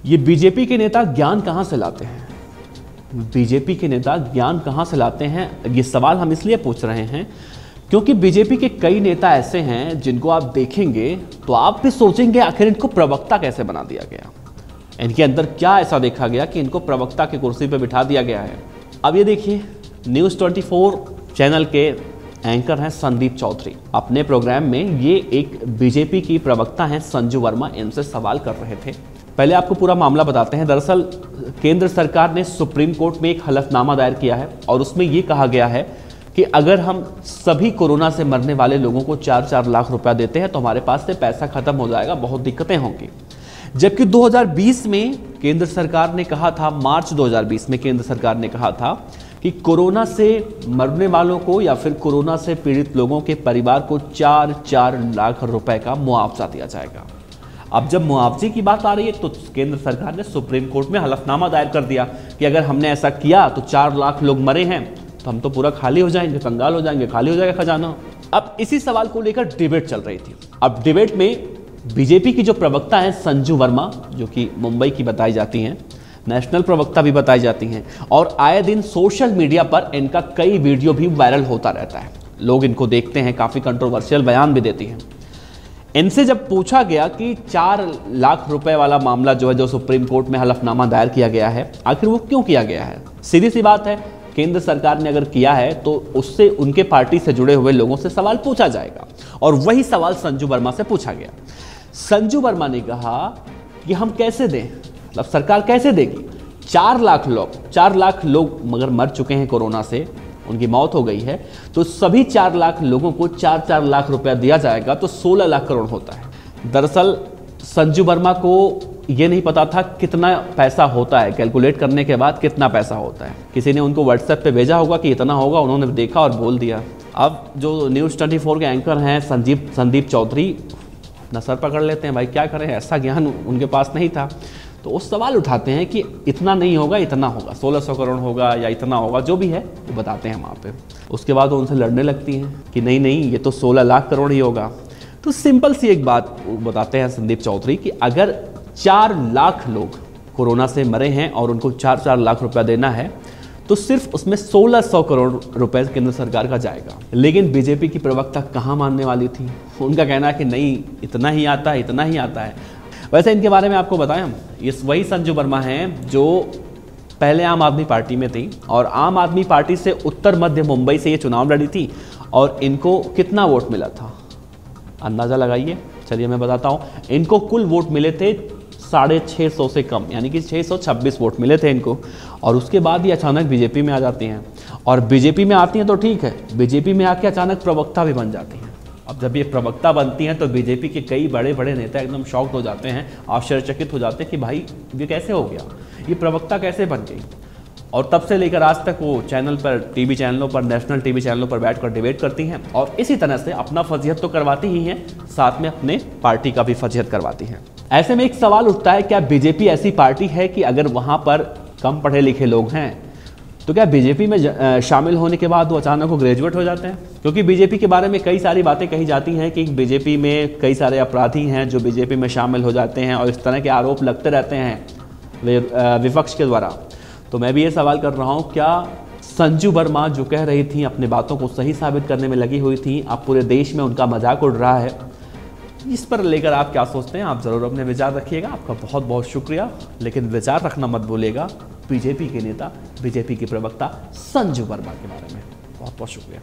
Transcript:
ये बीजेपी के नेता ज्ञान कहां से लाते हैं? बीजेपी के नेता ज्ञान कहां से लाते हैं, ये सवाल हम इसलिए पूछ रहे हैं क्योंकि बीजेपी के कई नेता ऐसे हैं जिनको आप देखेंगे तो आप भी सोचेंगे आखिर इनको प्रवक्ता कैसे बना दिया गया, इनके अंदर क्या ऐसा देखा गया कि इनको प्रवक्ता की कुर्सी पर बिठा दिया गया है। अब ये देखिए, न्यूज़ 24 चैनल के एंकर हैं संदीप चौधरी। अपने प्रोग्राम में ये एक बीजेपी की प्रवक्ता हैं संजू वर्मा, इनसे सवाल कर रहे थे। पहले आपको पूरा मामला बताते हैं। दरअसल केंद्र सरकार ने सुप्रीम कोर्ट में एक हलफनामा दायर किया है और उसमें ये कहा गया है कि अगर हम सभी कोरोना से मरने वाले लोगों को 4-4 लाख रुपया देते हैं तो हमारे पास से पैसा खत्म हो जाएगा, बहुत दिक्कतें होंगी। जबकि 2020 में केंद्र सरकार ने कहा था, मार्च 2020 में केंद्र सरकार ने कहा था कि कोरोना से मरने वालों को या फिर कोरोना से पीड़ित लोगों के परिवार को 4-4 लाख रुपए का मुआवजा दिया जाएगा। अब जब मुआवजे की बात आ रही है तो केंद्र सरकार ने सुप्रीम कोर्ट में हलफनामा दायर कर दिया कि अगर हमने ऐसा किया तो 4 लाख लोग मरे हैं तो हम तो पूरा खाली हो जाएंगे, कंगाल हो जाएंगे, खाली हो जाएगा खजाना। अब इसी सवाल को लेकर डिबेट चल रही थी। अब डिबेट में बीजेपी की जो प्रवक्ता है संजू वर्मा, जो कि मुंबई की बताई जाती हैं, नेशनल प्रवक्ता भी बताई जाती हैं और आए दिन सोशल मीडिया पर इनका कई वीडियो भी वायरल होता रहता है। लोग इनको देखते हैं, काफ़ी कंट्रोवर्शियल बयान भी देती हैं। इनसे जब पूछा गया कि 4 लाख रुपए वाला मामला जो है, जो सुप्रीम कोर्ट में हलफनामा दायर किया गया है, आखिर वो क्यों किया गया है? सीधी सी बात है, केंद्र सरकार ने अगर किया है तो उससे उनके पार्टी से जुड़े हुए लोगों से सवाल पूछा जाएगा और वही सवाल संजू वर्मा से पूछा गया। संजू वर्मा ने कहा कि हम कैसे दें, मतलब सरकार कैसे देगी? 4 लाख लोग मगर मर चुके हैं कोरोना से, उनकी मौत हो गई है, तो सभी 4 लाख लोगों को 4-4 लाख रुपया दिया जाएगा तो 16 लाख करोड़ होता है। दरअसल संजू वर्मा को ये नहीं पता था कितना पैसा होता है, कैलकुलेट करने के बाद कितना पैसा होता है। किसी ने उनको व्हाट्सएप पे भेजा होगा कि इतना होगा, उन्होंने देखा और बोल दिया। अब जो न्यूज़ 24 के एंकर हैं संदीप चौधरी अपना सर पकड़ लेते हैं, भाई क्या करें, ऐसा ज्ञान उनके पास नहीं था। तो वो सवाल उठाते हैं कि इतना नहीं होगा, इतना होगा, 1600 करोड़ होगा या इतना होगा, जो भी है वो बताते हैं वहाँ पे। उसके बाद वो उनसे लड़ने लगती हैं कि नहीं नहीं, ये तो 16 लाख करोड़ ही होगा। तो सिंपल सी एक बात बताते हैं संदीप चौधरी कि अगर 4 लाख लोग कोरोना से मरे हैं और उनको 4-4 लाख रुपया देना है तो सिर्फ उसमें 1600 करोड़ रुपए केंद्र सरकार का जाएगा। लेकिन बीजेपी की प्रवक्ता कहाँ मानने वाली थी? उनका कहना है कि नहीं, इतना ही आता है, इतना ही आता है। वैसे इनके बारे में आपको बताएं, ये वही संजू वर्मा हैं जो पहले आम आदमी पार्टी में थी और आम आदमी पार्टी से उत्तर मध्य मुंबई से ये चुनाव लड़ी थी और इनको कितना वोट मिला था अंदाज़ा लगाइए। चलिए मैं बताता हूँ, इनको कुल वोट मिले थे 650 से कम, यानी कि 626 वोट मिले थे इनको। और उसके बाद ये अचानक बीजेपी में आ जाती हैं और बीजेपी में आती हैं तो ठीक है, बीजेपी में आके अचानक प्रवक्ता भी बन जाती हैं। अब जब ये प्रवक्ता बनती हैं तो बीजेपी के कई बड़े बड़े नेता एकदम शॉक्ड हो जाते हैं, आश्चर्यचकित हो जाते हैं कि भाई ये कैसे हो गया, ये प्रवक्ता कैसे बन गई। और तब से लेकर आज तक वो चैनल पर, टीवी चैनलों पर, नेशनल टीवी चैनलों पर बैठकर डिबेट करती हैं और इसी तरह से अपना फजीहत तो करवाती ही हैं, साथ में अपने पार्टी का भी फजीहत करवाती हैं। ऐसे में एक सवाल उठता है, क्या बीजेपी ऐसी पार्टी है कि अगर वहाँ पर कम पढ़े लिखे लोग हैं तो क्या बीजेपी में शामिल होने के बाद वो अचानक वो ग्रेजुएट हो जाते हैं? क्योंकि बीजेपी के बारे में कई सारी बातें कही जाती हैं कि बीजेपी में कई सारे अपराधी हैं जो बीजेपी में शामिल हो जाते हैं और इस तरह के आरोप लगते रहते हैं विपक्ष के द्वारा। तो मैं भी ये सवाल कर रहा हूँ, क्या संजू वर्मा जो कह रही थी, अपने बातों को सही साबित करने में लगी हुई थी, अब पूरे देश में उनका मजाक उड़ रहा है? इस पर लेकर आप क्या सोचते हैं? आप ज़रूर अपने विचार रखिएगा। आपका बहुत बहुत शुक्रिया, लेकिन विचार रखना मत भूलिएगा बीजेपी के नेता, बीजेपी की प्रवक्ता संजू वर्मा के बारे में। बहुत बहुत शुक्रिया।